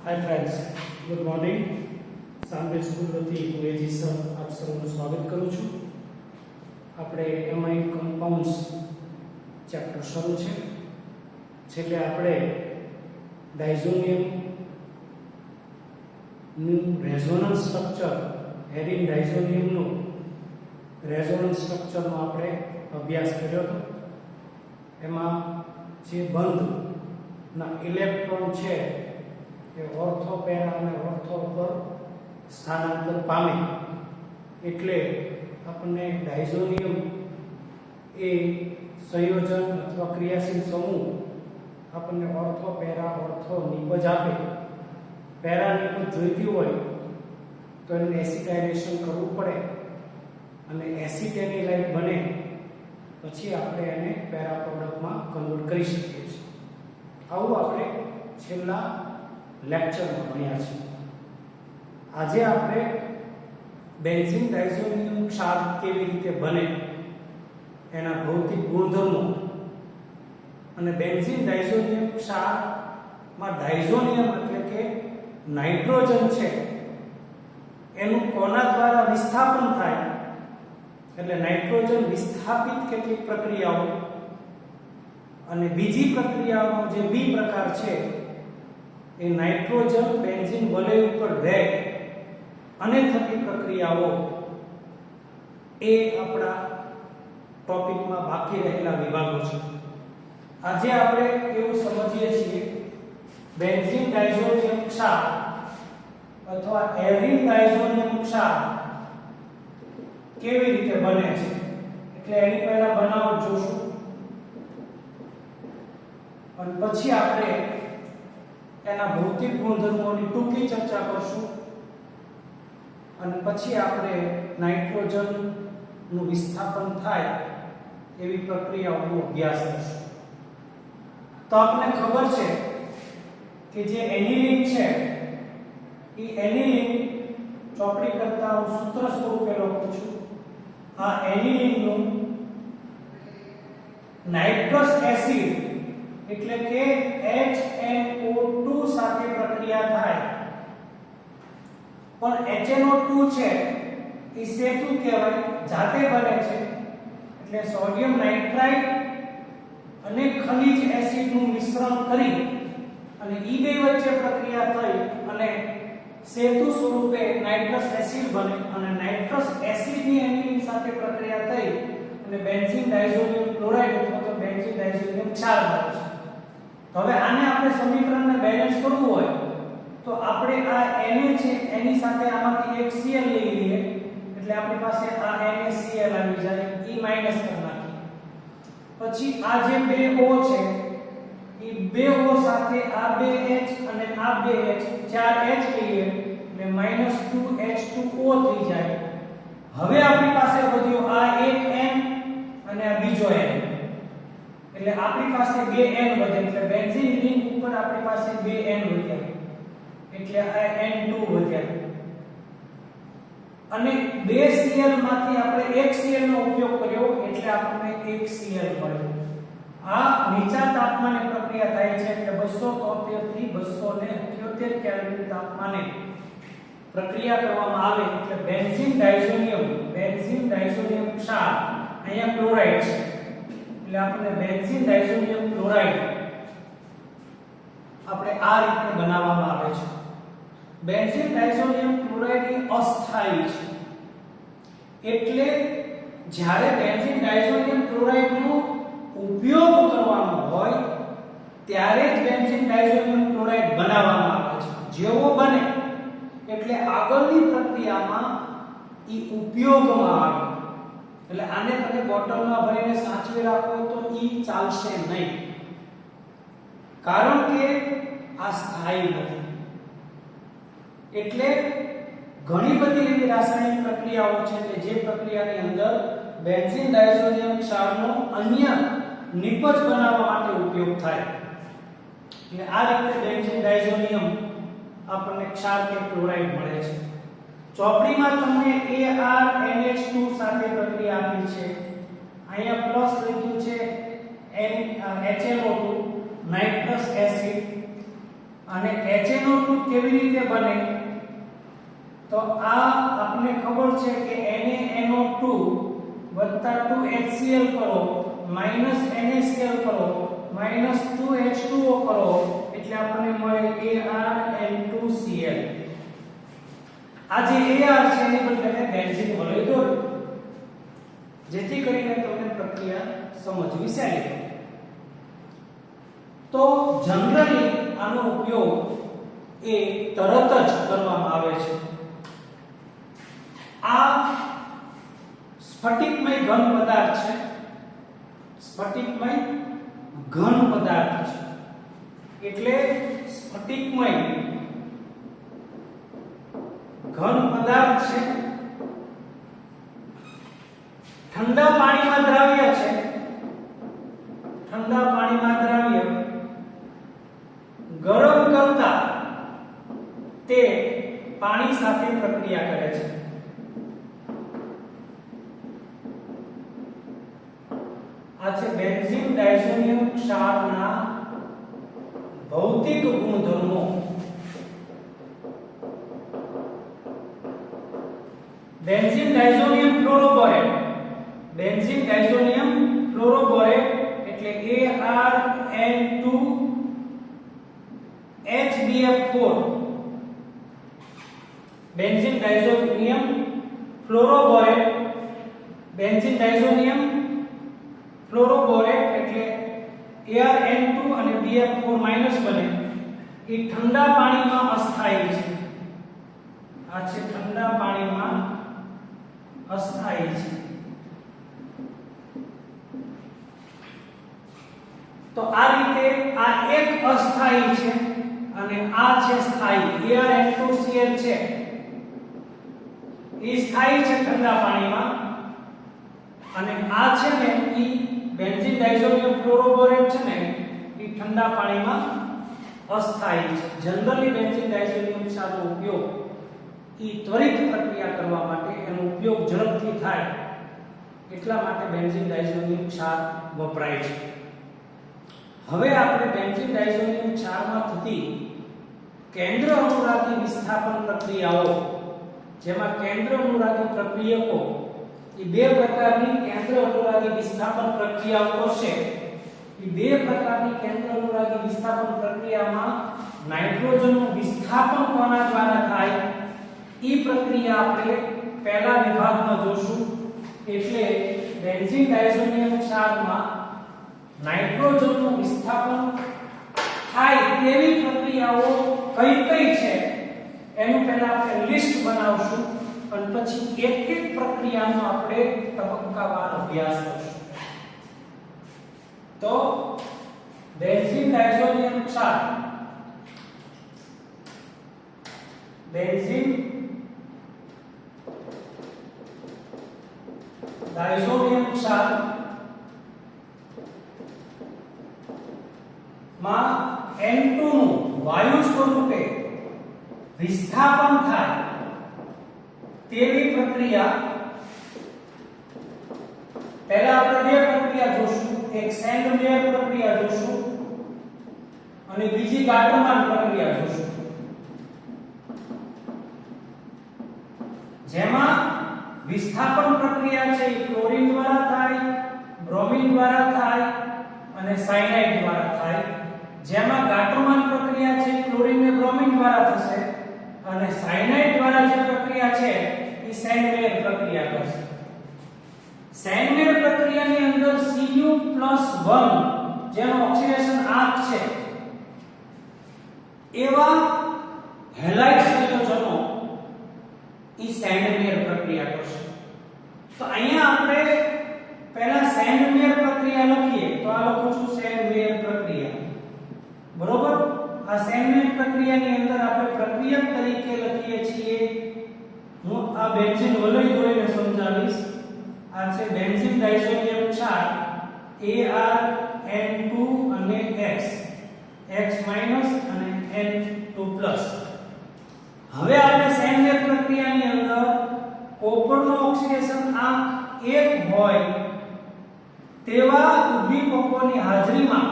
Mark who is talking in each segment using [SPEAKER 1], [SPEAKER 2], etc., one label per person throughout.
[SPEAKER 1] हाय friends, good morning. सांबेल school वती હું એજી સર આપ સૌનું સ્વાગત કરું છું। આપણે એમાઇન કમ્પાઉન્ડ્સ ચેપ્ટર શરૂ છે। છેલ્લે આપણે ડાયઝોનિયમ નું રેઝોનન્સ સ્ટ્રક્ચર, હેરિંગ ડાયઝોનિયમ નું રેઝોનન્સ સ્ટ્રક્ચર નો આપણે અભ્યાસ કર્યો હતો। એમાં જે બંધ ના ઇલેક્ટ્રોન છે એ ઓર્થો પેરા અને ઓર્થો પર સ્થાનાંતર પામે એટલે આપણને ડાયઝોનિયમ એ સંયોજન અથવા ક્રિયાશીલ સમૂહ આપણને ઓર્થો પેરા ઓર્થો નિપજ આપે। પેરા નિપજ જોઈતી હોય તો એને એસિટાઇલેશન કરવું પડે અને એસિટેનિલાઇટ બને પછી આપણે એને પેરા પ્રોડક્ટમાં કન્વર્ટ કરી શકીએ છીએ। આવું આપણે છેલ્લા લેક્ચરમાં ભણ્યા છે। આજે આપણે બેન્ઝીન ડાયઝોનિયમ ક્ષાર કેવી રીતે બને એના ભૌતિક ગુણધર્મો અને બેન્ઝીન ડાયઝોનિયમ ક્ષારમાં ડાયઝોનિયમ એટલે કે નાઇટ્રોજન છે એનું કોના દ્વારા વિસ્થાપન થાય એટલે નાઇટ્રોજન વિસ્થાપિત કેટલીક પ્રક્રિયાઓ અને બીજી પ્રક્રિયાઓનો જે બી પ્રકાર છે એ નાઇટ્રોજન બેન્ઝીન વલય ઉપર રહે અને થતી પ્રક્રિયાઓ એ આપણા ટોપિકમાં બાકી રહેલા વિભાગો છે। આજે આપણે એવું સમજીએ છીએ બેન્ઝીન ડાયઝોનિયમ ક્ષાર અથવા એરિન ડાયઝોનિયમ ક્ષાર કેવી રીતે બને છે એટલે એની પહેલા બનાવટ જોશું અને પછી આપણે એના ભૌતિક ગુણધર્મોની ટૂંકી ચર્ચા કરશું અને પછી આપણે નાઇટ્રોજન નું વિસ્થાપન થાય એવી પ્રક્રિયાઓનો અભ્યાસ કરશું। તો આપણને ખબર છે કે જે એનિલિન છે એ એનિલિન ચોપડી કરતા હું સૂત્ર સ્વરૂપે લખું છું। આ એનિલિન નું નાઇટ્રસ એસિડ એટલે કે HNO2 સાથે પ્રક્રિયા થાય પણ HNO2 છે એ સેતુ કહેવાય, જાતે બને છે એટલે સોડિયમ નાઇટ્રાઇટ અને ખનિજ એસિડ નું મિશ્રણ કરી અને ઈ બે વચ્ચે પ્રક્રિયા થઈ અને સેતુ સ્વરૂપે નાઇટ્રસ એસિડ બને અને નાઇટ્રસ એસિડ ની એનિલિન સાથે પ્રક્રિયા થઈ અને બેન્ઝીન ડાયઝોનિયમ ક્લોરાઇડ અથવા તો બેન્ઝીન ડાયઝોનિયમ ક્ષાર બને છે। તો હવે આને આપણે સમીકરણને બેલેન્સ કરવું હોય તો આપણે આ Na છે એની સાથે આમાંથી એક Cl લઈ લઈએ એટલે આપણી પાસે આ NaCl આવી જાય, E માઈનસ કરી નાખીએ। પછી આ જે બે O છે એ બે O સાથે આ બે H અને આ બે H, ચાર H લઈએ એટલે -2H2O થઈ જાય। હવે આપણી પાસે વધ્યો આ એક N અને આ બીજો N એટલે આપણી પાસે બે N વધે એટલે બેન્ઝીન રિંગ ઉપર આપણી પાસે બે N વધ્યા એટલે આ N2 વધ્યા અને બે Cl માંથી આપણે એક Cl નો ઉપયોગ કર્યો એટલે આપણને એક Cl મળ્યો। આ નીચા તાપમાને પ્રક્રિયા થાય છે એટલે 273 થી 278 કેલ્વિન તાપમાને પ્રક્રિયા કરવામાં આવે એટલે બેન્ઝીન ડાયઝોનિયમ ક્ષાર અહીંયા ક્લોરાઇડ છે એટલે આપણે બેન્ઝીન ડાયઝોનિયમ ક્લોરાઇડ આપણે આ રીતે બનાવવામાં આવે છે। બેન્ઝીન ડાયઝોનિયમ ક્લોરાઇડ એ અસ્થાયી છે એટલે જ્યારે બેન્ઝીન ડાયઝોનિયમ ક્લોરાઇડ નો ઉપયોગ કરવાનો હોય ત્યારે જ બેન્ઝીન ડાયઝોનિયમ ક્લોરાઇડ બનાવવામાં આવે છે। જેવો બને એટલે આગળની પ્રક્રિયામાં ઈ ઉપયોગમાં આવે એટલે આને તમે બોટલમાં ભરીને સાચવી રાખો તો ઈ ચાલશે નહીં કારણ કે આ સ્થાયી નથી। એટલે ઘણી બધી એવી રાસાયણિક પ્રક્રિયાઓ છે કે જે પ્રક્રિયાની અંદર બેન્ઝીન ડાયઝોનિયમ ક્ષારનો અન્ય નિપજ બનાવવા માટે ઉપયોગ થાય એટલે આ રીતે બેન્ઝીન ડાયઝોનિયમ આપણને ક્ષાર કે ક્લોરાઇડ મળે છે। ચોપડીમાં તમને ArNH2 સાથે પ્રક્રિયા આપી છે, અહીંયા પ્લસ લખ્યું છે HNO2 નાઇટ્રસ એસિડ અને HNO2 કેવી રીતે બને? તો આ આપણને ખબર છે કે NaNO2 વત્તા 2HCl કરો માઈનસ NaCl કરો માઈનસ 2H2O કરો એટલે આપણને મળે ArN2Cl. આ જે AR છે એની બદલે બેન્ઝીન વલય દોર્યું જેથી કરીને તમને પ્રક્રિયા સમજવી સહેલી પડે. તો જનરલી આનો ઉપયોગ એ તરત જ કરવામાં આવે છે. આ સ્ફટિકમય ઘન પદાર્થ છે. સ્ફટિકમય ઘન પદાર્થ છે એટલે સ્ફટિકમય ઘન પદાર્થ છે. ઠંડા પાણીમાં દ્રાવ્ય છે. ઠંડા પાણીમાં દ્રાવ્ય ગરમ કરતા તે પાણી સાથે પ્રક્રિયા કરે છે. આ છે બેન્ઝીન ડાયઝોનિયમ ક્ષારના ભૌતિક ગુણધર્મો. Benzene diazonium fluoroborate. Benzene diazonium fluoroborate એટલે ArN2HBF4. Benzene diazonium fluoroborate. Benzene diazonium fluoroborate એટલે ArN2 અને BF4 માઈનસ બને એ ઠંડા પાણીમાં અસ્થાયી છે. આ છે ઠંડા પાણીમાં અસ્થાયી છે. તો આ રીતે આ એક અસ્થાયી છે અને આ છે સ્થાયી. ArN2Cl છે એ સ્થાયી છે ઠંડા પાણીમાં અને આ છે ને એ બેન્ઝીન ડાયઝોનિયમ ફ્લોરોબોરેટ છે ને એ ઠંડા પાણીમાં અસ્થાયી છે. જનરલી બેન્ઝીન ડાયઝોનિયમ ક્ષારનો ઉપયોગ એ ત્વરિત પ્રક્રિયા કરવા માટે એનો ઉપયોગ ઝડપથી થાય એટલા માટે બેન્ઝીન ડાયઝોનિયમ ક્ષાર વપરાય છે. હવે આપણે બેન્ઝીન ડાયઝોનિયમ ક્ષારમાં થતી કેન્દ્ર અનુરાગી વિસ્થાપન પ્રક્રિયાઓ જેમાં કેન્દ્ર અનુરાગી પ્રક્રિયકો એ બે પ્રકારની કેન્દ્ર અનુરાગી વિસ્થાપન પ્રક્રિયાઓ છે. એ બે પ્રકારની કેન્દ્ર અનુરાગી વિસ્થાપન પ્રક્રિયામાં નાઇટ્રોજનનું વિસ્થાપન કોના દ્વારા થાય એ પ્રક્રિયા આપણે પહેલા વિભાગમાં જોશું. એટલે બેન્ઝીન ડાયઝોનિયમ ક્ષારમાં નાઇટ્રોજનનું વિસ્થાપન થાય તેવી પ્રક્રિયાઓ કઈ કઈ છે એનું પહેલા આપણે લિસ્ટ બનાવશું અને પછી એક એક પ્રક્રિયાનો આપણે તબક્કાવાર અભ્યાસ કરશું. તો બેન્ઝીન ડાયઝોનિયમ ક્ષાર. બેન્ઝીન ડાયઝોનિયમ ક્ષાર માં N2 નું વાયુ સ્વરૂપે વિસ્થાપન થાય તેવી પ્રક્રિયા પહેલા આપણે બે પ્રક્રિયા જોશું. એક સેન્ડ મેયર પ્રક્રિયા જોશું અને બીજી ગાટરમાન પ્રક્રિયા જોશું. જેમાં વિસ્થાપન પ્રક્રિયા છે એ ક્લોરીન દ્વારા થાય, બ્રોમિન દ્વારા થાય અને સાયનાઇડ દ્વારા થાય. જેમાં ગાટરમાન પ્રક્રિયા છે ક્લોરીન અને બ્રોમિન દ્વારા થશે અને સાયનાઇડ દ્વારા જે પ્રક્રિયા છે એ સેન્ડ મેયર પ્રક્રિયા કરશે. સેન્ડ મેયર પ્રક્રિયાની અંદર Cu+1 જેનો ઓક્સિડેશન આંક છે એવા હેલાઇડ સંયોજનો એ સેન્ડ મેયર પ્રક્રિયા કરશે. તો અહીંયા આપણે પહેલા સેન્ડ મેયર પ્રક્રિયા લખીએ તો આ લખું છું સેન્ડ મેયર પ્રક્રિયા. બરોબર. આ સેન્ડ મેયર પ્રક્રિયાની અંદર આપણે પ્રક્રિયક તરીકે લખીએ છીએ. હું આ બેન્ઝીન વલય દોરીને સમજાવીશ. આ છે બેન્ઝીન ડાયઝોનિયમ ક્ષાર ArN2 અને X અને N2+. હવે આપણે સેન્ડ મેયર પ્રક્રિયાની અંદર કોપરનો ઓક્સિડેશન આંક 1 હોય તેવા ઉદ્દીપકોની હાજરીમાં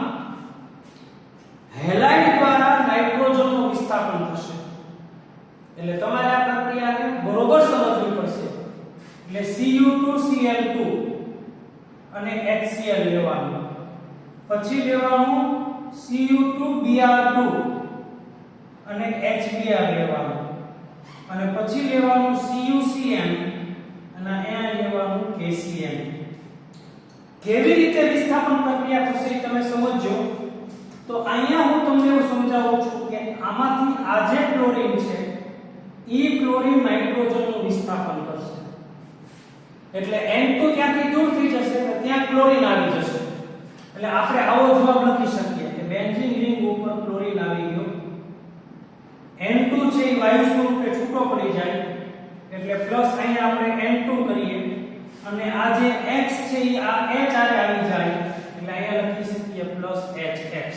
[SPEAKER 1] હેલાઇડ દ્વારા નાઇટ્રોજનનું વિસ્થાપન થશે. એટલે તમારે આ પ્રક્રિયાને બરોબર સમજવી પડશે. એટલે Cu2Cl2 અને HCl લેવાનું, પછી લેવાનું Cu2Br2 અને HBr લેવાનું, અને પછી લેવાનું CuCl અને અહીંયા લેવાનું KCl. કેવી રીતે વિસ્થાપન પ્રક્રિયા થશે એ તમે સમજો. તો અહીંયા હું તમને એવું સમજાવું છું કે આમાંથી આ જે ક્લોરીન છે ઈ ક્લોરીન નાઇટ્રોજનનું વિસ્થાપન કરશે. એટલે N2 ત્યાંથી દૂર થઈ જશે અને ત્યાં ક્લોરીન આવી જશે. એટલે આપણે આવો જવાબ લખી શકીએ કે બેન્ઝીન રિંગ ઉપર ક્લોરીન આવી ગયો. N2 છે એ વાયુ સ્વરૂપે છૂટો પડી જાય એટલે પ્લસ અહીંયા આપણે N2 કરીએ અને આ જે X છે એ આ H આરે આવી જાય એટલે અહીંયા લખી શકીએ પ્લસ HX.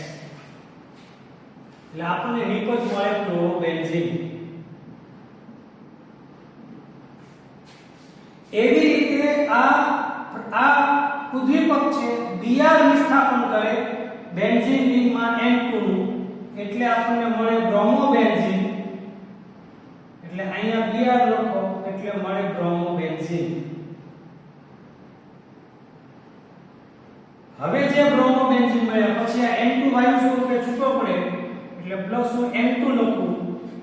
[SPEAKER 1] એટલે આપણને નિપજ મળે ક્લોરોબેન્ઝીન. એવી રીતે આ ઉદ્દીપક છે Br વિસ્થાપન કરે બેન્ઝીન રિંગમાં N2 નું એટલે આપણને મળે બ્રોમોબેન્ઝીન. એટલે અહીંયા Br લખો એટલે મળે બ્રોમોબેન્ઝીન. હવે જે બ્રોમોબેન્ઝીન મળ્યા પછી આ N2 વાયુ સ્વરૂપે છૂટો પડે એટલે પ્લસ હું N2 લખું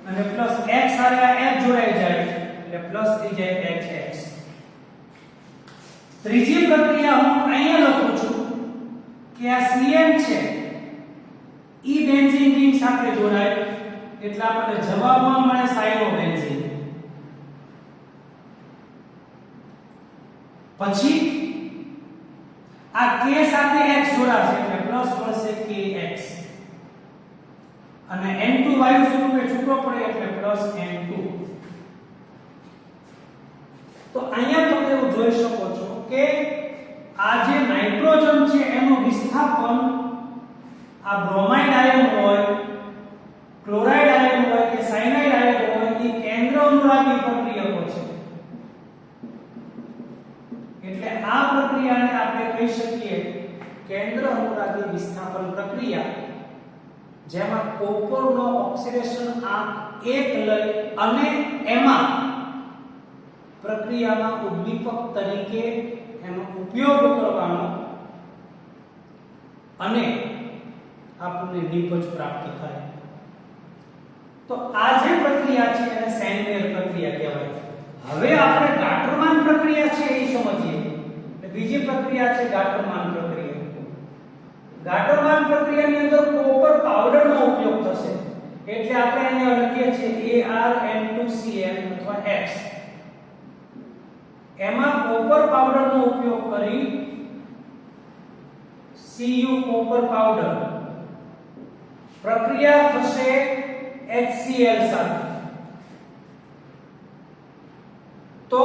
[SPEAKER 1] અને પ્લસ X સાથે આ H જોડાઈ જાય એટલે પ્લસ થઈ જાય HX. ત્રીજી પ્રક્રિયા હું અહીંયા લખું છું કે આ Cn છે ઈ બેન્ઝીન રિંગ સાથે જોડાય એટલે આપણને જવાબમાં મળે સાયનોબેન્ઝીન. પછી આ K સાથે X જોડાશે એટલે પ્લસ મળશે KX અને N2 વાયુ સ્વરૂપે છૂટો પડે એટલે પ્લસ N2. તો અહીંયા તમે એવું જોઈ શકો છો કે આ જે નાઇટ્રોજન છે એનું વિસ્થાપન આ બ્રોમાઇડ આયન હોય, ક્લોરાઇડ આયન હોય કે સાયનાઇડ આયન હોય એ કેન્દ્ર અનુરાગી પ્રક્રિયકો છે. એટલે આ પ્રક્રિયાને આપણે કહી શકીએ કેન્દ્ર અનુરાગી વિસ્થાપન પ્રક્રિયા, જેમાં કોપરનો ઓક્સિડેશન આંક 1 લઈ અને એમાં પ્રક્રિયામાં ઉદ્દીપક તરીકે એનો ઉપયોગ કરવાનો અને આપણને નિપજ પ્રાપ્ત થાય. તો આ જે પ્રક્રિયા છે એને સેન્ડમેયર પ્રક્રિયા કહેવાય. હવે આપણે ગાટરમાન પ્રક્રિયા છે એ સમજીએ. બીજી પ્રક્રિયા છે ગાટરમાન પ્રક્રિયા. ગાટરમાન પ્રક્રિયાની અંદર કોપર પાવડરનો ઉપયોગ થશે એટલે આપણે અહીંયા લખીએ છીએ ArN2Cl અથવા X. એમાં કોપર પાવડરનો ઉપયોગ કરી Cu કોપર પાવડર પ્રક્રિયા થશે HCl સાથે. તો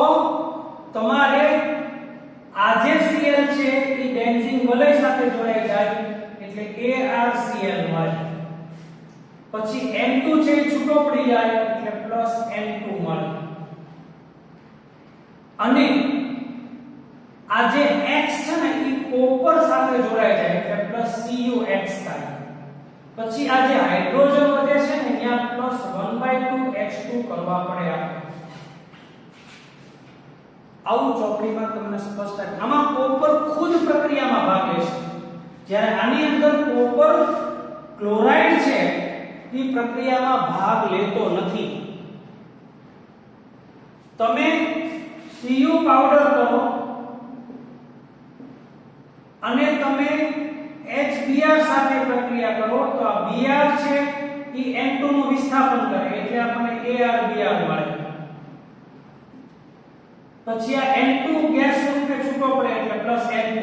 [SPEAKER 1] તમારે આ જે Cl છે એ બેન્ઝીન વલય સાથે જોડાઈ જાય એટલે ArCl મળે. પછી N2 છે એ છૂટો પડી જાય એટલે પ્લસ N2 મળે. અને આ જે X છે ને એ કોપર સાથે જોડાઈ જાય એટલે પ્લસ CuX થાય. પછી આ જે હાઇડ્રોજન વધે છે ને ત્યાં પ્લસ 1/2H2 કરવા પડે આપણે. આવું ચોપડીમાં તમને સ્પષ્ટ થાય. આમાં કોપર ખુદ પ્રક્રિયામાં ભાગ લે છે, જ્યારે આની અંદર કોપર ક્લોરાઇડ છે એ પ્રક્રિયામાં ભાગ લેતો નથી. તમે Cu પાવડર કરો અને તમે HBr સાથે પ્રક્રિયા કરો તો આ Br છે એ N2 નું વિસ્થાપન કરે એટલે આપણને ArBr મળે. પછી આ N2 ગેસ રૂપે છૂટો પડે એટલે પ્લસ N2.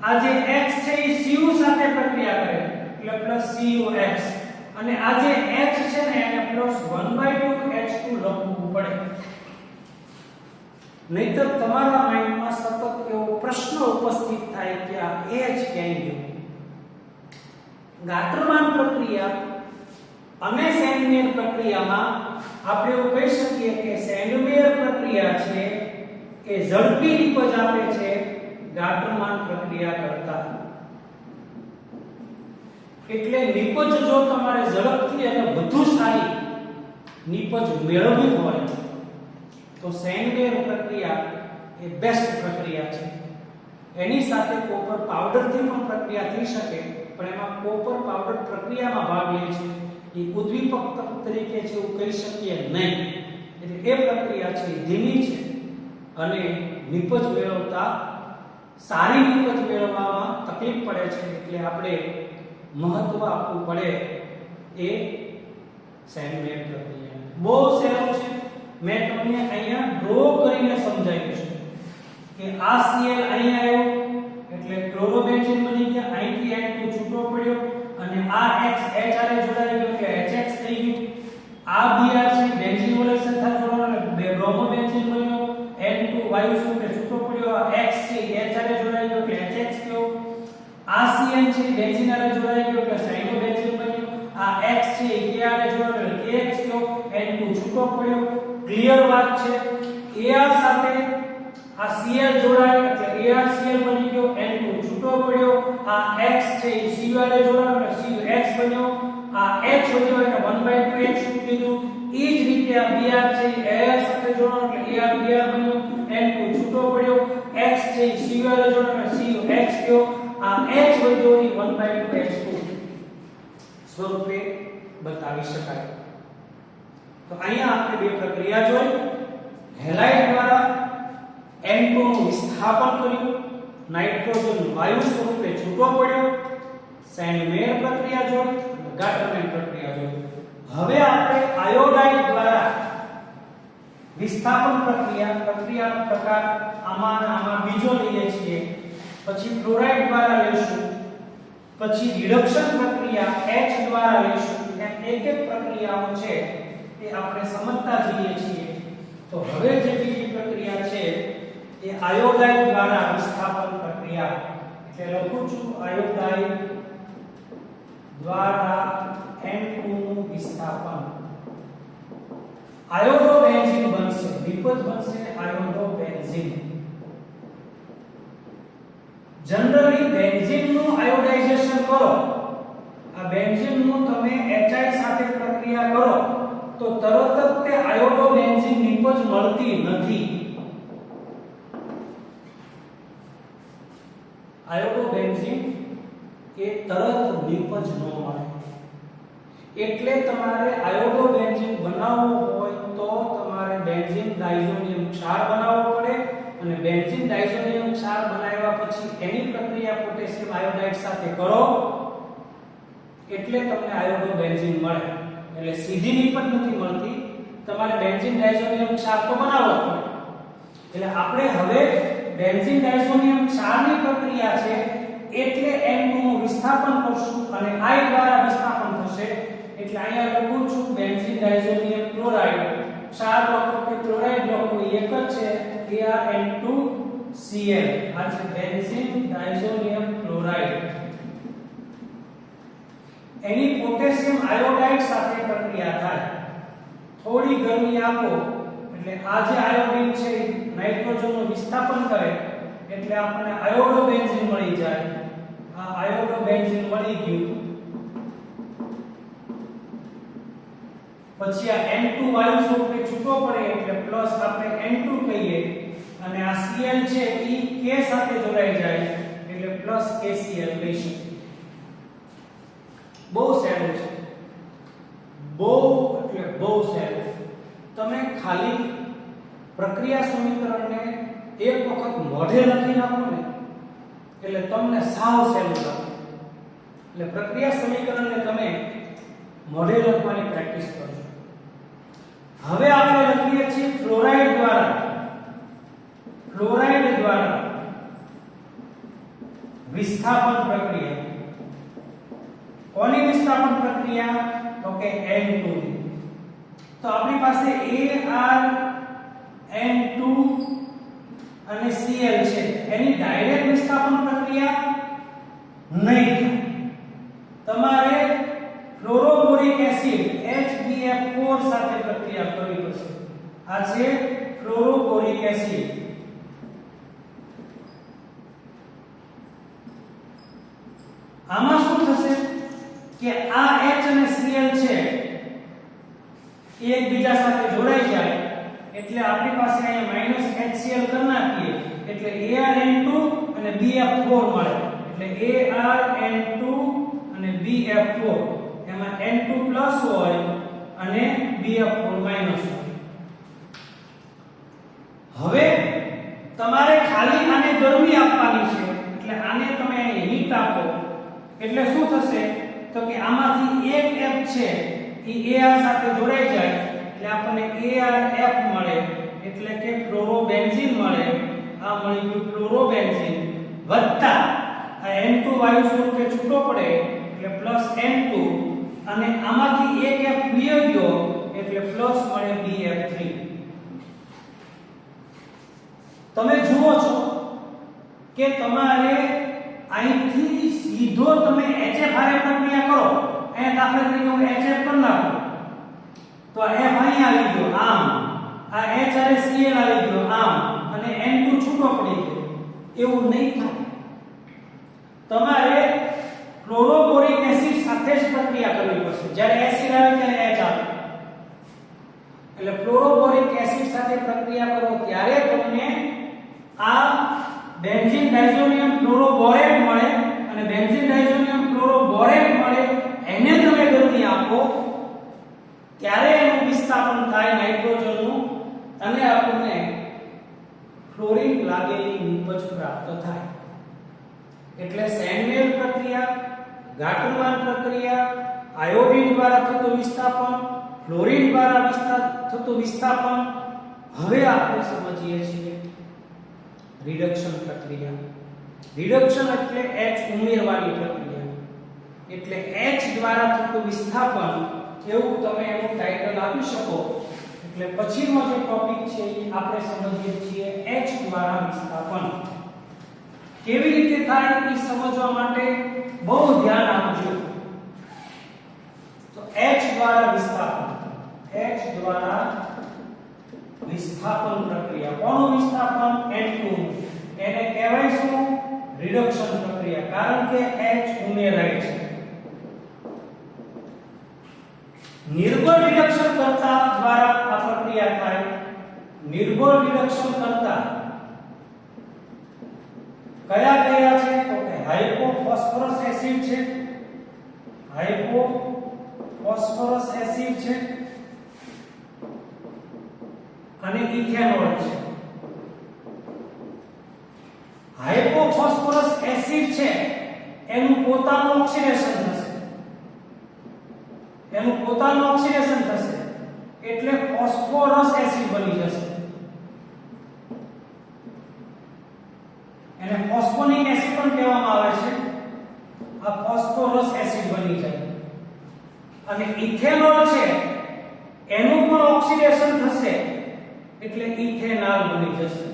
[SPEAKER 1] આ જે X છે એ Cu સાથે પ્રક્રિયા કરે એટલે પ્લસ CuX અને આ જે H છે ને એને પ્લસ 1/2H2 લખવું પડે. નહીતર તમારા માઇન્ડમાં સતત એવો પ્રશ્ન ઉપસ્થિત થાય કે આ H ક્યાં ગયો. ગાટરમાન પ્રક્રિયા અને સેન્ડમેયર પ્રક્રિયામાં આપણે એવું કહી શકીએ કે સેન્ડમેયર પ્રક્રિયા છે એ ઝડપી નિપજ આપે છે ગાટરમાન પ્રક્રિયા કરતા. એટલે નિપજ જો તમારે ઝડપથી અને વધુ સારી સારી નીપજ મેળવવી હોય તો સેન્ડવેર પ્રક્રિયા એ બેસ્ટ પ્રક્રિયા છે. એની સાથે કોપર પાવડરથી પણ પ્રક્રિયા થઈ શકે, પણ એમાં કોપર પાવડર પ્રક્રિયામાં ભાગ લે છે એ ઉદ્દીપક તરીકે છે એવું કહી શકીએ નહીં. એટલે એ પ્રક્રિયા છે ધીમી છે અને નીપજ મેળવતા સારી નીપજ મેળવવામાં તકલીફ પડે છે. એટલે આપણે મહત્વ આપવું પડે એ સેન્ડવેર પ્રક્રિયા. બહુ સહેલું છે. મેં તમને અહીંયા ડ્રો કરીને સમજાવ્યું છે કે આ Cl અહીંયા આવ્યો એટલે ક્લોરોબેન્ઝીન બની ગયા, અહીંથી N2 છૂટો પડ્યો અને આ X H આરે જોડાઈ ગયો એટલે HX થઈ ગયું. આ Br છે બેન્ઝીન વડે સાથે જોડાણો બે બ્રોમોબેન્ઝીન બન્યો, N2 વાયુ સ્વરૂપે છૂટો પડ્યો, આ X છે H આરે જોડાઈ ગયો એટલે HX થયો. આ Cn છે બેન્ઝીન આરે જોડાઈ ગયો એટલે સાયક્લોબેન્ઝીન બન્યો, આ X છે K આરે જોડાયો એટલે KX થયો, N2 છૂટો પડ્યો. ક્લિયર વાત છે. Ar સાથે આ Cl જોડાય એટલે ArCl બની ગયો, N2 છૂટો પડ્યો. આ X છે એ Cu આરે જોડાયો એટલે CuX બન્યો. આ H વધ્યો એટલે 1/2 H મૂકી દીધું. એ જ રીતે આ Br છે એ Ar સાથે જોડાયો એટલે ArBr બન્યો, N2 છૂટો પડ્યો. X છે એ Cu આરે જોડાયો એટલે CuX થયો. આ H વધ્યો એ 1/2 H2 સ્વરૂપે બતાવી શકાય. તો અહીંયા આપણે બે પ્રક્રિયા જોઈ. હેલાઇડ દ્વારા N2 નું વિસ્થાપન કર્યું, નાઇટ્રોજન વાયુ સ્વરૂપે છૂટો પડ્યો. સેન્ડમેર પ્રક્રિયા જોઈ, ગાટરમેન પ્રક્રિયા જોઈ. હવે આપણે આયોડાઇડ દ્વારા વિસ્થાપન પ્રક્રિયાનો પ્રકાર આમાં બીજો લઈએ છીએ. પછી ક્લોરાઇડ દ્વારા લઈશું, પછી રિડક્શન પ્રક્રિયા H દ્વારા લઈશું. એમ એક એક પ્રક્રિયાઓ છે એ આપણે સમજતા જઈએ છીએ. તો હવે જે બીજી પ્રક્રિયા છે એ આયોડાઇડ દ્વારા વિસ્થાપન પ્રક્રિયા. એટલે લખું છું આયોડાઇડ દ્વારા N2 નું વિસ્થાપન. આયોડોબેન્ઝીન બનશે, નિપજ બનશે આયોડોબેન્ઝીન. જનરલી બેન્ઝીન નું આયોડાઇઝેશન કરો, આ બેન્ઝીન નું તમે HI સાથે પ્રક્રિયા કરો તો તરત જ તે આયોડોબેન્ઝીન નિપજ મળતી નથી. આયોડોબેન્ઝીન એ તરત નિપજ ન મળે. એટલે તમારે આયોડોબેન્ઝીન બનાવવો હોય તો તમારે બેન્ઝીન ડાયઝોનિયમ ક્ષાર બનાવવો પડે અને બેન્ઝીન ડાયઝોનિયમ ક્ષાર બનાવ્યા પછી એની પ્રક્રિયા પોટેશિયમ આયોડાઇડ સાથે કરો એટલે તમને આયોડોબેન્ઝીન મળે. એટલે સીધી નિપજ નથી મળતી, તમારે બેન્ઝીન ડાયઝોનિયમ ક્ષાર તો બનાવવો પડે. એટલે આપણે હવે બેન્ઝીન ડાયઝોનિયમ ક્ષારની પ્રક્રિયા છે એટલે N2 નું વિસ્થાપન કરશું અને I દ્વારા વિસ્થાપન થશે. એટલે અહીંયા લખું છું બેન્ઝીન ડાયઝોનિયમ ક્લોરાઇડ. ક્ષાર લખો કે ક્લોરાઇડ લખો એક જ છે ArN2Cl. આ છે બેન્ઝીન ડાયઝોનિયમ ક્લોરાઇડ. એની પોટેશિયમ આયોડાઇડ સાથે પ્રક્રિયા થાય. થોડી ગરમી આપો એટલે આ જે આયોડીન છે નાઇટ્રોજનનું વિસ્થાપન કરે એટલે આપણને આયોડોબેન્ઝીન મળી જાય. આ આયોડોબેન્ઝીન મળી ગયું. પછી આ N2 વાયુ સ્વરૂપે છૂટો પડે એટલે પ્લસ આપણે N2 કહીએ અને આ Cl છે એ K સાથે જોડાઈ જાય એટલે પ્લસ KCl લઈ શકીએ. બહુ સહેલું છે, બહુ એટલે બહુ સહેલું. તમે ખાલી પ્રક્રિયા સમીકરણને એક વખત મોઢે લખી નાખો ને એટલે તમને સાવ સહેલું લાગે. એટલે પ્રક્રિયા સમીકરણને તમે મોઢે લખવાની પ્રેક્ટિસ કરજો. હવે આપણે લખીએ છીએ ફ્લોરાઇડ દ્વારા વિસ્થાપન પ્રક્રિયા. કોની વિસ્થાપન પ્રક્રિયા? તો કે N2 ની. તો આપણી પાસે ArN2 અને Cl છે, એની ડાયરેક્ટ વિસ્થાપન પ્રક્રિયા નહીં. તમારે ફ્લોરોબોરિક એસિડ HBF4 સાથે પ્રક્રિયા કરવી પડશે. આ છે ફ્લોરોબોરિક એસિડ. આમાં શું થશે કે આ H અને Cl છે એ એકબીજા સાથે જોડાઈ જાય એટલે આપણી પાસે અહીંયા HCl કરી નાખીએ એટલે ArN2 અને BF4 મળે એટલે ArN2 અને BF4 એમાં N2 પ્લસ હોય અને BF4 માઈનસ હોય. હવે તમારે ખાલી આને ગરમી આપવાની છે એટલે આને તમે હીટ આપો એટલે શું થશે તો કે આમાંથી એક F છે એ AR સાથે જોડાઈ જાય એટલે આપણને ArF મળે એટલે કે ફ્લોરોબેન્ઝીન મળે. આ મળી ગયું ફ્લોરોબેન્ઝીન વત્તા આ N2 વાયુ સ્વરૂપે છૂટો પડે એટલે પ્લસ N2 અને આમાંથી એક F વયો ગયો એટલે પ્લસ મળે BF3. તમે જુઓ છો કે તમારે અહીંથી સીધો તમે HF હારે પ્રક્રિયા કરો અહીંયા દાખલા તરીકે હું HF કરી નાખું તો F અહીં આવી ગયો આમ આ H હારે Cl આવી ગયો આમ અને N2 છૂટો પડી ગયો એવું નહીં થાય. તમારે ક્લોરોબોરિક એસિડ સાથે જ પ્રક્રિયા કરવી પડશે. જ્યારે એસિડ આવે ત્યારે H આવે એટલે ક્લોરોબોરિક એસિડ સાથે પ્રક્રિયા કરો ત્યારે તમને આ બેન્ઝીન ડાયઝોનિયમ ક્લોરોબોરેટ મળે અને બેન્ઝીન ડાયઝોનિયમ ક્લોરોબોરેટ મળે એને તમે ગરમી આપો ત્યારે એનું વિસ્થાપન થાય નાઇટ્રોજનનું અને આપણને ફ્લોરિન લાગેલી નિપજ પ્રાપ્ત થાય. એટલે સેન્ડમેલ પ્રક્રિયા, ગાટરમાન પ્રક્રિયા, આયોડિન દ્વારા થતું વિસ્થાપન, ફ્લોરિન દ્વારા થતું વિસ્થાપન. હવે આપણે સમજીએ છીએ રિડક્શન પ્રક્રિયા. રિડક્શન એટલે H ઉમેરવાની પ્રક્રિયા એટલે H દ્વારા થતું વિસ્થાપન એવું તમે એનું ટાઇટલ આપી શકો. એટલે પછીનો જે ટોપિક છે એ આપણે સમજીએ છીએ H દ્વારા વિસ્થાપન. કેવી રીતે થાય એ સમજવા માટે બહુ ધ્યાન આપજો. તો H દ્વારા વિસ્થાપન, H દ્વારા વિસ્થાપન પ્રક્રિયા. કોનું વિસ્થાપન? N2 એને કહેવાય શું? રિડક્શન પ્રક્રિયા. કારણ કે H ઉમેરાય છે. નિર્બળ રિડક્શન કરતા દ્વારા આ પ્રક્રિયા થાય. નિર્બળ રિડક્શન કરતા કયા કયા છે તો કે હાઇપોફોસ્ફરસ એસિડ છે, હાઇપોફોસ્ફરસ એસિડ છે અને ઇથેનોલ છે. હાઇપોફોસ્ફરસ એસિડ છે એનું પોતાનું ઓક્સિડેશન થશે, એનું પોતાનું ઓક્સિડેશન થશે એટલે ફોસ્ફોરસ એસિડ બની જશે. એને ફોસ્ફોનિક એસિડ પણ કહેવામાં આવે છે. આ ફોસ્ફોરસ એસિડ બની જાય અને ઇથેનોલ છે એનું પણ ઓક્સિડેશન થશે એટલે ઇથેનોલ બની જશે.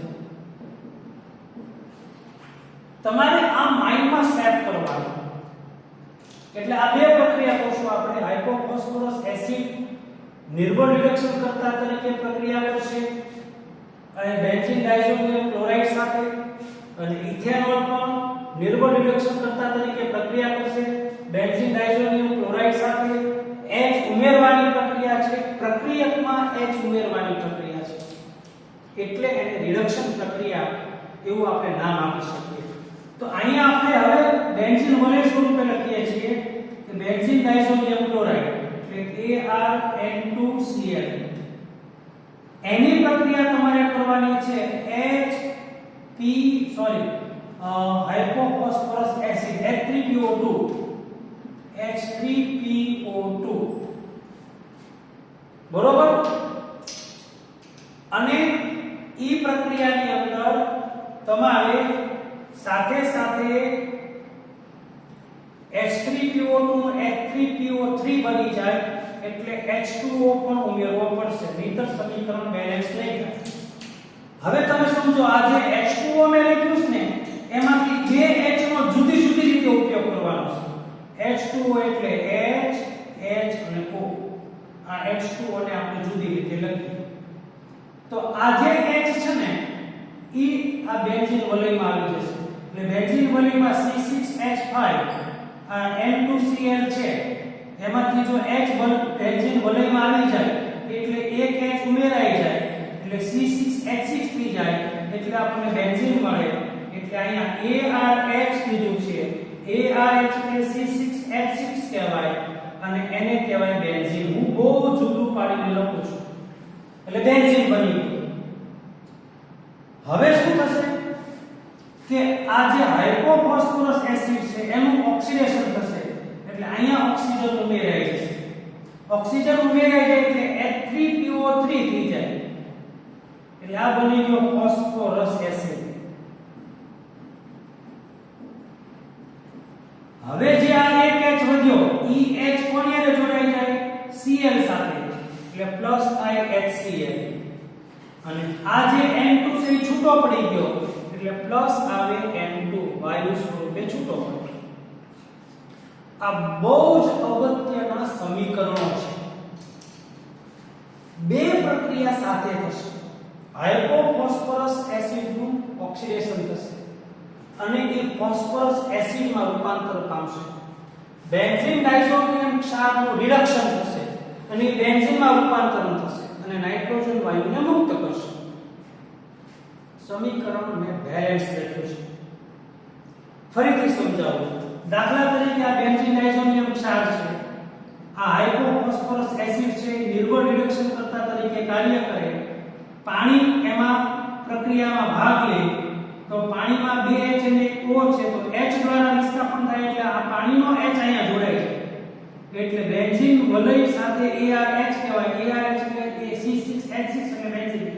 [SPEAKER 1] તમારે આ માઇન્ડમાં સેટ કરવાનું. એટલે આ બે પ્રક્રિયા કરશું આપણે. હાઇપોફોસ્ફરસ એસિડ નિર્બળ રિડક્શન કરતા તરીકે પ્રક્રિયા કરશે અને બેન્ઝીન ડાયઝોનિયમ ક્લોરાઇડ સાથે, અને ઇથેનોલ પણ નિર્બળ રિડક્શન કરતા તરીકે પ્રક્રિયા કરશે બેન્ઝીન ડાયઝોનિયમ ક્લોરાઇડ સાથે. H ઉમેરવાની પ્રક્રિયા છે, પ્રક્રિયકમાં H ઉમેરવાની પ્રક્રિયા છે એટલે એને રિડક્શન પ્રક્રિયા એવું આપણે નામ આપી શકીએ. તો અહીંયા આપણે હવે બેન્ઝીન વલય સ્વરૂપે લખીએ છીએ કે બેન્ઝીન ડાયઝોનિયમ ક્લોરાઇડ એટલે ArN2Cl. એની પ્રક્રિયા તમારે કરવાની છે હાઇપોફોસ્ફરસ એસિડ H3PO2 બરોબર. અને ઈ પ્રક્રિયાની અંદર તમારે સાથે સાથે H3PO2 નું H3PO3 બની જાય એટલે H2O પણ ઉમેરવો પડશે, નહીંતર સમીકરણ બેલેન્સ નહીં થાય. હવે તમે સમજો આ જે H2O મેં લખ્યું છે ને એમાંથી જે H નો જુદી જુદી રીતે ઉપયોગ કરવાનો છે. H2O એટલે H, H અને O. આ H2O ને આપણે જુદી રીતે લખીએ તો આ જે H છે ને ઈ આ બેન્ઝીન વલયમાં આવી જશે. એટલે બેન્ઝીન વલયમાં C6H5 આ N2Cl છે એમાંથી જો H બેન્ઝીન વલયમાં આવી જાય એટલે એક H ઉમેરાઈ જાય એટલે C6H6 થઈ જાય એટલે આપણને બેન્ઝીન મળે એટલે અહીંયા ARH કીધું છે ARH એટલે C6H6 કહેવાય અને એને કહેવાય બેન્ઝીન હું બહુ જુદું પાડીને લખું છું એટલે બેન્ઝીન બની ગયું હવે શું થશે કે આ જે હાઇપોફોસ્ફરસ એસિડ છે એનું ઓક્સિડેશન થશે એટલે અહીંયા ઓક્સિજન ઉમેરાઈ જશે ઓક્સિજન ઉમેરાઈ જાય એટલે H3PO3 થઈ જાય એટલે આ બની ગયો ફોસ્ફરસ એસિડ હવે જે આ એક H વધ્યો EH કોની સાથે જોડાઈ જાય Cl સાથે એટલે +IHCl અને આ જે N2 છે એ છૂટો પડી ગયો એટલે પ્લસ આવે N2 વાયુ સ્વરૂપે છૂટો પડે આ બહુ જ અગત્યના સમીકરણો છે બે પ્રક્રિયા સાથે થશે હાઇપોફોસ્ફરસ એસિડનું ઓક્સિડેશન થશે અને એ ફોસ્ફરસ એસિડમાં રૂપાંતર પામશે બેન્ઝીન ડાયઝોનિયમ ક્ષારનું રિડક્શન થશે અને એ બેન્ઝીનમાં રૂપાંતરણ થશે અને નાઇટ્રોજન વાયુને મુક્ત કરશે સમીકરણ મેં બેલેન્સ લખ્યું છે ફરીથી સમજાવું દાખલા તરીકે આ બેન્ઝીન ડાયઝોનિયમ ક્ષાર છે આ હાઇપોફોસ્ફરસ એસિડ છે નિર્બળ રિડક્શન કરતા તરીકે કાર્ય કરે પાણી એમાં પ્રક્રિયામાં ભાગ લે તો પાણીમાં 2H અને O છે તો H દ્વારા વિસ્થાપન થાય એટલે આ પાણીનો H અહીંયા જોડાય છે એટલે બેન્ઝીન વલય સાથે ARH કહેવાય ARH એટલે C6H6 એટલે બેન્ઝીન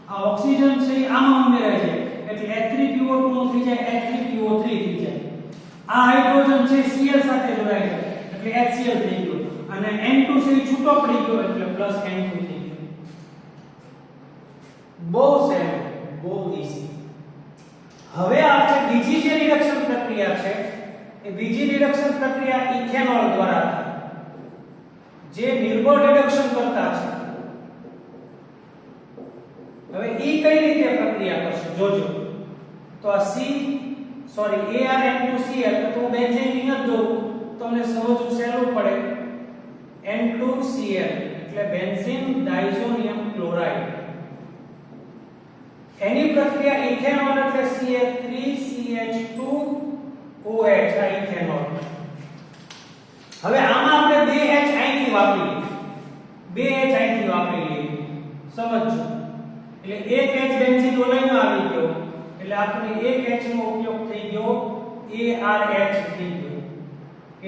[SPEAKER 1] આ ઓક્સિજન છે આમાં ઉમેરાય છે એટલે H3PO2 નો થઈ જાય H3PO3 થઈ જાય આ હાઇડ્રોજન છે Cl સાથે જોડાય છે એટલે HCl થઈ ગયો અને N2 છે છૂટો પડી ગયો એટલે +N2 થઈ ગયો બહુ સહેલું બહુ ઈઝી હવે આપણે બીજી જે રિડક્શન પ્રક્રિયા છે એ બીજી રિડક્શન પ્રક્રિયા ઇથેનોલ દ્વારા થાય જે નિર્બળ રિડક્શન કરતા છે હવે ઈ કઈ રીતે પ્રક્રિયા કરશે જોજો તો આ ArN2Cl તો હું બેન્ઝીન જ દઉં તમને સમજવું સહેલું પડે N2Cl એટલે બેન્ઝીન ડાયઝોનિયમ ક્લોરાઇડ એની પ્રક્રિયા ઇથેનોલ એટલે CH3CH2OH આ ઇથેનોલ હવે આમાં આપણે 2H અહીંથી વાપરી લઈએ સમજજો એટલે એક H બેન્ઝીન વલયમાં આવી ગયો એટલે આપણે એક H નો ઉપયોગ થઈ ગયો ARH થઈ ગયો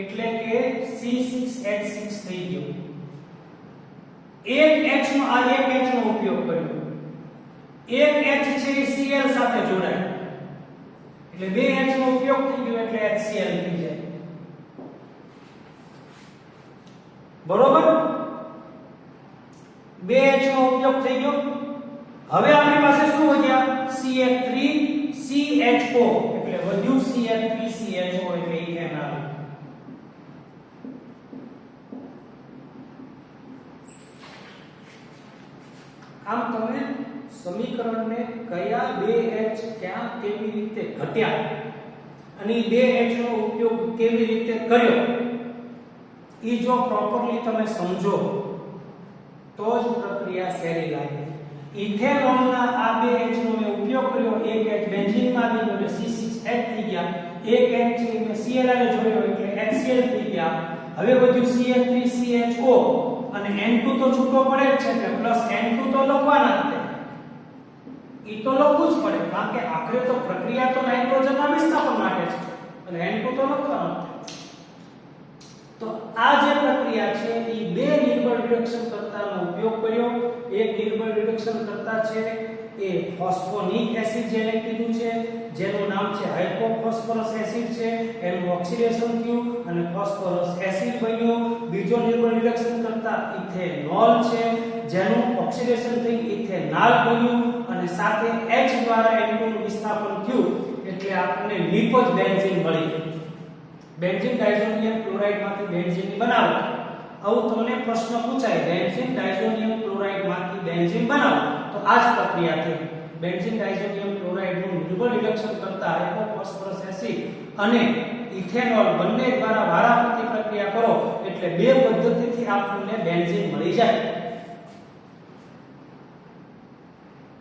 [SPEAKER 1] એટલે કે C6H6 થઈ ગયો એક H નો ઉપયોગ કર્યો એક H છે એ Cl સાથે જોડાય એટલે 2H નો ઉપયોગ થઈ ગયો એટલે HCl થઈ જાય બરોબર 2H નો ઉપયોગ થઈ ગયો હવે આપણી પાસે શું વધ્યા CH3CHO એટલે વધ્યું CH3CHO એટલે ઇથેનોલ આમ તમે સમીકરણને કયા 2H ક્યાં કેવી રીતે ઘટ્યા અને 2H નો ઉપયોગ કેવી રીતે કર્યો ઈ જો પ્રોપરલી તમે સમજો તો જ પ્રક્રિયા સહેલી લાગે ઇથેનોલના આ 2H નો મેં ઉપયોગ કર્યો એક H બેન્ઝીનમાં આવી ગયો એટલે C6H થઈ ગયા એક H છે મેં Cl ને જોડ્યો એટલે HCl થઈ ગયા હવે બધું CH3CHO અને N2 તો છૂટો પડે જ છે એટલે +N2 તો લખવાના જ છે ઈ તો લખવું જ પડે કારણ કે આખરે તો પ્રક્રિયા તો નાઇટ્રોજનના વિસ્થાપન માટે છે એટલે N2 તો લખવાનું તો આ જે પ્રક્રિયા છે ઈ બે નિર્બળ રિડક્શન કરતાનો ઉપયોગ કર્યો એક નિર્બળ રિડક્શન કરતા છે એ ફોસ્ફોનિક એસિડ જેને કીધું છે જેનું નામ છે હાઇપોફોસ્ફરસ એસિડ છે એનું ઓક્સિડેશન થયું અને ફોસ્ફરસ એસિડ બન્યો બીજો નિર્બળ રિડક્શન કરતા ઇથેનોલ છે જેનું ઓક્સિડેશન થઈ ઇથેનોલ બન્યું અને સાથે H દ્વારા N2 નું વિસ્થાપન થયું એટલે આપણને નિપજ બેન્ઝીન મળી બેન્ઝીન ડાયઝોનિયમ ક્લોરાઇડ માંથી બેન્ઝીન બનાવો આવું તમને પ્રશ્ન પૂછાય બેન્ઝીન ડાયઝોનિયમ ક્લોરાઇડ માંથી બેન્ઝીન બનાવો તો આ જ પ્રક્રિયા થઈ બેન્ઝીન ડાયઝોનિયમ ક્લોરાઇડ નું નિર્બળ રિડક્શન કરતા હાઇપોફોસ્ફરસ એસિડ અને ઇથેનોલ બંને દ્વારા વારાફરતી પ્રક્રિયા કરો એટલે બે પદ્ધતિથી આપણને બેન્ઝીન મળી જાય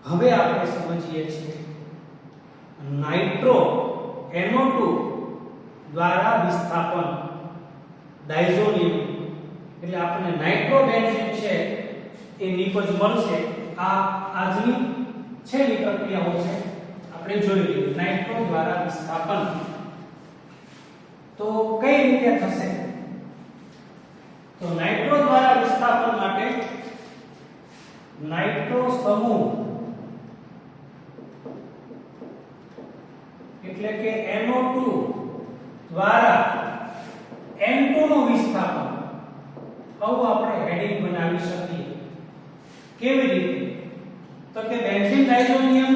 [SPEAKER 1] હવે આપણે સમજીએ છીએ નાઇટ્રો NO2 દ્વારા વિસ્થાપન ડાયઝોનિયમ, એટલે આપણને નાઇટ્રોબેન્ઝીન છે એ નિપજ મળશે. આ આજની છેલ્લી પ્રક્રિયાઓ છે આપણે જોઈ લીધી. નાઇટ્રો દ્વારા વિસ્થાપન તો કઈ રીતે થશે? તો નાઇટ્રો દ્વારા વિસ્થાપન માટે નાઇટ્રો સમૂહ એટલે કે NO2 દ્વારા N2 નું વિસ્થાપન આવું આપણે હેડિંગ બનાવી શકીએ. કેવી રીતે? તો કે બેન્ઝીન ડાયઝોનિયમ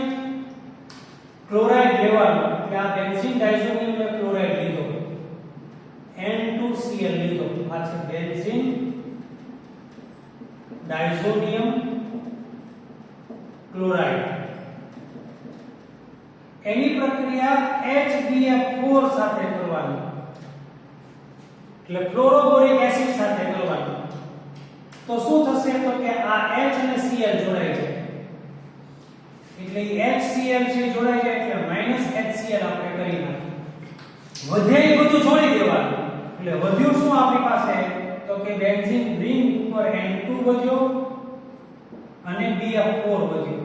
[SPEAKER 1] ક્લોરાઇડ લેવાનો, એટલે આ બેન્ઝીન ડાયઝોનિયમ ને ક્લોરાઇડ લીધો, N2Cl લીધો, આ છે બેન્ઝીન ડાયઝોનિયમ ક્લોરાઇડ. એની પ્રક્રિયા HBF4 સાથે કરવાની, એટલે ફ્લોરોબોરિક એસિડ સાથે કરવાની. તો શું થશે? તો કે આ H અને Cl જોડાઈ જાય, એટલે HCl છે જોડાઈ જાય એટલે -HCl આપણે કરી નાખીએ. વધે એ બધું છોડી દેવાનું, એટલે વધ્યું શું આપણી પાસે? તો કે બેન્ઝીન રિંગ ઉપર N2 વધ્યો અને BF4 વધ્યો.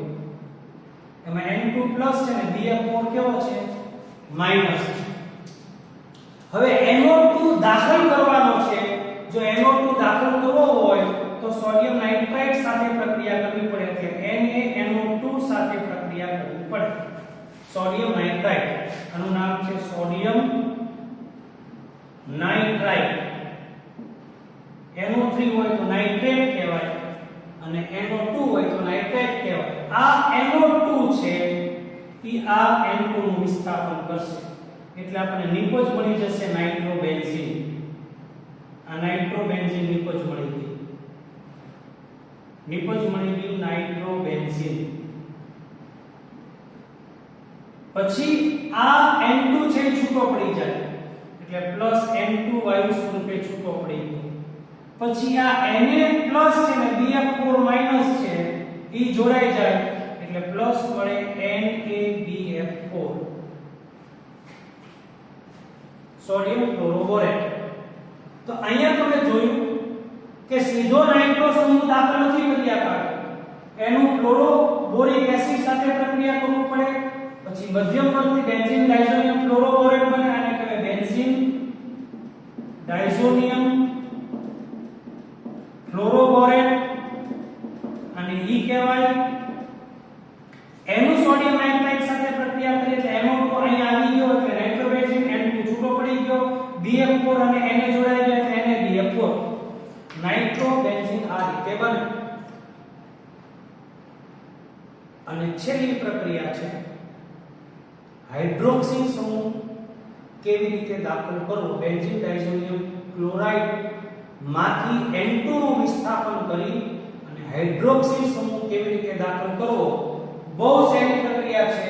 [SPEAKER 1] એમાં N2 પ્લસ છે ને BF4 કેવો છે? માઈનસ છે. હવે NO2 દાખલ કરવાનો છે. જો NO2 દાખલ કરવો હોય તો સોડિયમ નાઇટ્રાઇટ સાથે પ્રક્રિયા કરવી પડે, એટલે NaNO2 સાથે પ્રક્રિયા કરવી પડે. સોડિયમ નાઇટ્રાઇટ, આનું નામ છે સોડિયમ નાઇટ્રાઇટ. NO3 હોય તો નાઇટ્રેટ કહેવાય અને NO2 હોય તો નાઇટ્રેટ કહેવાય. આ NO2 છે એ આ N2 નું વિસ્થાપન કરશે, એટલે આપણને નિપજ મળી જશે નાઇટ્રોબેન્ઝીન. આ નાઇટ્રોબેન્ઝીન નિપજ મળી ગઈ, નિપજ મળી ગયું નાઇટ્રોબેન્ઝીન. પછી આ N2 છે છૂટો પડી જાય, એટલે પ્લસ N2 વાયુ સ્વરૂપે છૂટો પડી ગયો. પછી આ Na પ્લસ છે ને BF4 માઈનસ છે એ જોડાઈ જાય, એટલે પ્લસ મળે NaBF4 સોડિયમ ક્લોરોબોરેટ. તો અહીંયા તમે જોયું કે સીધો નાઇટ્રો સમૂહ દાખલ નથી કરી આપવાનો, એનું ક્લોરોબોરિક એસિડ સાથે પ્રક્રિયા કરવું પડે. પછી મધ્યમવર્તી બેન્ઝીન ડાયઝોનિયમ ક્લોરોબોરેટ બને, આને કહેવાય બેન્ઝીન ડાયઝોનિયમ ક્લોરોબોરેટ, અને ઈ કહેવાય. એનું સોડિયમ નાઇટ્રાઇટ સાથે પ્રક્રિયા કરીએ એટલે NO2 અહીંયા આવી ગયો એટલે નાઇટ્રોબેન્ઝીન, N2 છૂટો પડી ગયો, BF4 અને Na જોડાઈ ગયા એટલે NaBF4. નાઇટ્રોબેન્ઝીન આ રીતે બને. અને છેલ્લી પ્રક્રિયા છે હાઇડ્રોક્સિલ સમૂહ કેવી રીતે દાખલ કરવો. બેન્ઝીન ડાયઝોનિયમ ક્લોરાઇડ માંથી N2 નું વિસ્થાપન કરી અને હાઇડ્રોક્સિલ સમૂહ કેવી રીતે દાખલ કરવો. બહુ સહેલી પ્રક્રિયા છે,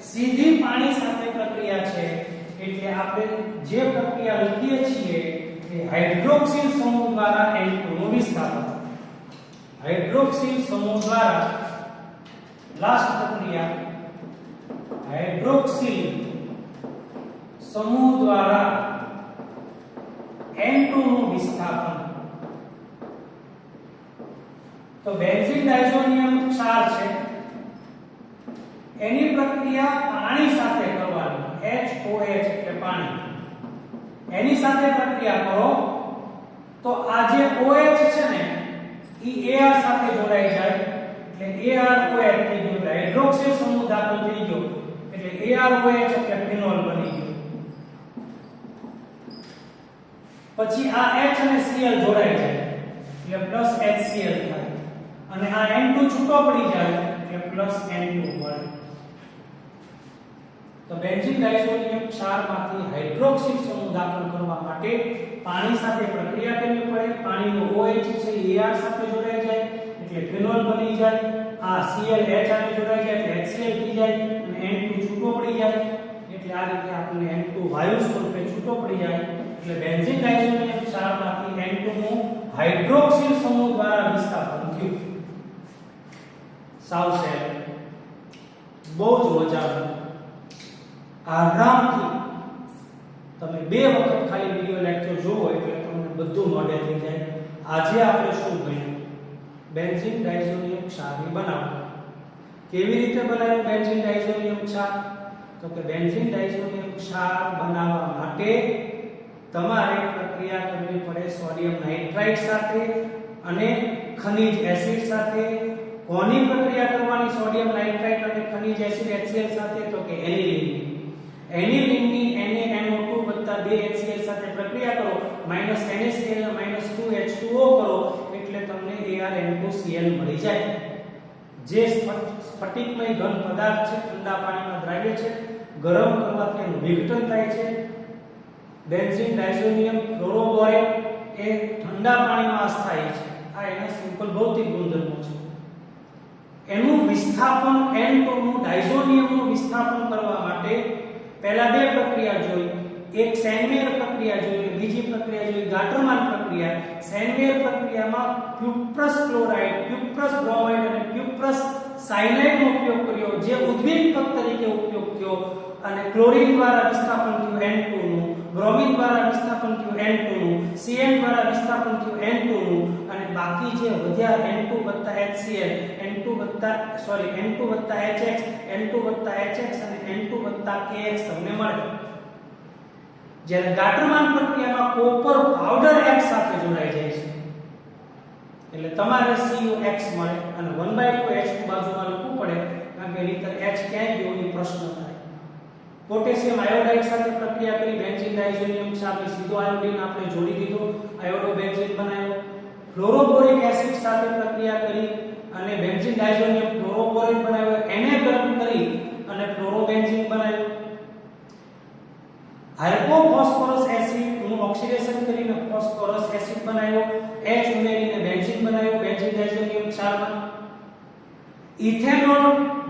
[SPEAKER 1] સીધી પાણી સાથે પ્રક્રિયા છે. એટલે આપણે જે પ્રક્રિયા લખીએ છીએ એ હાઇડ્રોક્સિલ સમૂહ દ્વારા N2 નું વિસ્થાપન. હાઇડ્રોક્સિલ સમૂહ દ્વારા લાસ્ટ પ્રક્રિયા હાઇડ્રોક્સિલ સમૂહ દ્વારા N2 નું વિસ્થાપન. તો બેન્ઝીન ડાયઝોનિયમ ક્ષાર છે એની પ્રક્રિયા પાણી સાથે કરવાની, HOH એટલે પાણી. એની સાથે પ્રક્રિયા કરો તો આ જે OH છે ને ઈ AR સાથે જોડાઈ જાય, એટલે AROH થઈ ગયું, હાઇડ્રોક્સિલ સમૂહ દાખલ થઈ ગયો, એટલે AROH એટલે ફિનોલ બની ગયો. પછી આ H અને Cl જોડાઈ જાય એટલે પ્લસ HCl થાય, અને આ N2 છૂટો પડી જાય એટલે પ્લસ N2 મળે. તો બેન્ઝીન ડાયઝોનિયમ ક્ષારમાંથી હાઇડ્રોક્સિલ સમૂહ દાખલ કરવા માટે પાણી સાથે પ્રક્રિયા કરવી પડે. પાણીનો OH છે એ AR સાથે જોડાઈ જાય એટલે ફિનોલ બની જાય. આ Cl H સાથે જોડાઈ જાય એટલે HCl થઈ જાય અને N2 છૂટો પડી જાય, એટલે આ રીતે આપણને N2 વાયુ સ્વરૂપે છૂટો પડી જાય. એટલે બેન્ઝીન ડાયઝોનિયમ ક્ષારમાંથી N2 નું હાઇડ્રોક્સિલ સમૂહ દ્વારા વિસ્થાપન થયું. સાવ સહેલું. બહુ જ મજાનું. આરામથી તમે 2 વખત ખાલી વિડિયો લેક્ચર જોવો એટલે તમને બધું નોલેજ થઈ જાય. આજે આપણે શું ભણ્યું? બેન્ઝીન ડાયઝોનિયમ ક્ષાર બનાવો. કેવી રીતે બનાવ્યું બેન્ઝીન ડાયઝોનિયમ ક્ષાર? તો કે બેન્ઝીન ડાયઝોનિયમ ક્ષાર બનાવવા માટે તમારે પ્રક્રિયા કરવી પડે સોડિયમ નાઇટ્રાઇટ સાથે અને ખનિજ એસિડ સાથે. કોની પ્રક્રિયા કરવાની સોડિયમ નાઇટ્રાઇટ અને ખનિજ એસિડ HCl સાથે? તો કે એનિલિનની. એનિલિનની NaNO2 2 HCl સાથે પ્રક્રિયા કરો, -NaCl અને -2H2O કરો એટલે તમને ArN2Cl મળી જાય. જે સ્ફટિકમય ઘન પદાર્થ છે, ઠંડા પાણીમાં દ્રાવ્ય છે, ગરમ કરવાથી એનું વિઘટન થાય છે. બેન્ઝીન ડાયઝોનિયમ ક્લોરોબોરેટ એ ઠંડા પાણીમાં અસ્થાયી છે. આ એના સિમ્પલ ભૌતિક ગુણધર્મો છે. એનું વિસ્થાપન N2 નું ડાયઝોનિયમનું વિસ્થાપન કરવા માટે પહેલા 2 પ્રક્રિયા જોઈ. એક સેનવેર પ્રક્રિયા જોઈ અને બીજી પ્રક્રિયા જોઈ ગાટરમાન પ્રક્રિયા. સેનવેર પ્રક્રિયામાં ક્યુપ્રસ ક્લોરાઇડ, ક્યુપ્રસ બ્રોમાઇડ અને ક્યુપ્રસ સાયનાઇડનો ઉપયોગ કર્યો, જે ઉદ્દીપક તરીકે ઉપયોગ થયો. અને ક્લોરીન દ્વારા વિસ્થાપન થયું N2 નું, બ્રોમિન દ્વારા વિસ્થાપન થયું N2 નું, Cn દ્વારા વિસ્થાપન થયું N2 નું અને બાકી જે વધ્યા N2 HCl, N2 HX, N2 HX અને N2 KX તમને મળે. જ્યારે ગાટરમાન પ્રક્રિયામાં કોપર પાવડર X સાથે જોડાઈ જાય છે એટલે તમારે CuX મળે અને 1/2 H2 બાજુમાં લખવું પડે કારણ કે નહીતર H ક્યાંય ગયો એ પ્રશ્ન થાય. પોટેશિયમ આયોડાઇડ સાથે પ્રક્રિયા કરી બેન્ઝીન ડાયઝોનિયમ ક્ષારને સીધો આયોડીન આપણે જોડી દીધો, આયોડો બેન્ઝીન બનાવ્યો. ફ્લોરોબોરિક એસિડ સાથે પ્રક્રિયા કરી અને બેન્ઝીન ડાયઝોનિયમ ફ્લોરોબોરેટ બનાવ્યો, એને ગરમ કરી અને ફ્લોરોબેન્ઝીન બનાવ્યો. હાઇપોફોસ્ફરસ એસિડ નું ઓક્સિડેશન કરીને ફોસ્ફરસ એસિડ બનાવ્યો, H ઉમેરીને બેન્ઝીન બનાવ્યો બેન્ઝીન ડાયઝોનિયમ ક્ષારમાં. ઇથેનોલ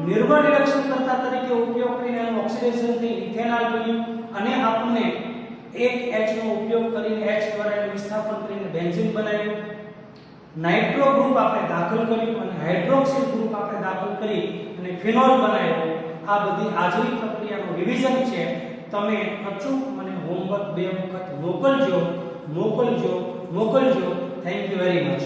[SPEAKER 1] નિર્બળ રિએક્શન કરતા તરીકે ઉપયોગ કરીને એનું ઓક્સિડેશન થઈ ઇથેનોલ બન્યું અને આપણે એક H નો ઉપયોગ કરીને H દ્વારા એનું વિસ્થાપન કરીને બેન્ઝીન બનાવ્યું. નાઇટ્રો ગ્રુપ આપણે દાખલ કર્યું અને હાઇડ્રોક્સિલ ગ્રુપ આપણે દાખલ કરી અને ફિનોલ બનાવ્યો. આ બધી આજની પ્રક્રિયાનું રિવિઝન છે. તમે અચૂક મને હોમવર્ક 2 વખત મોકલજો. Thank you very much.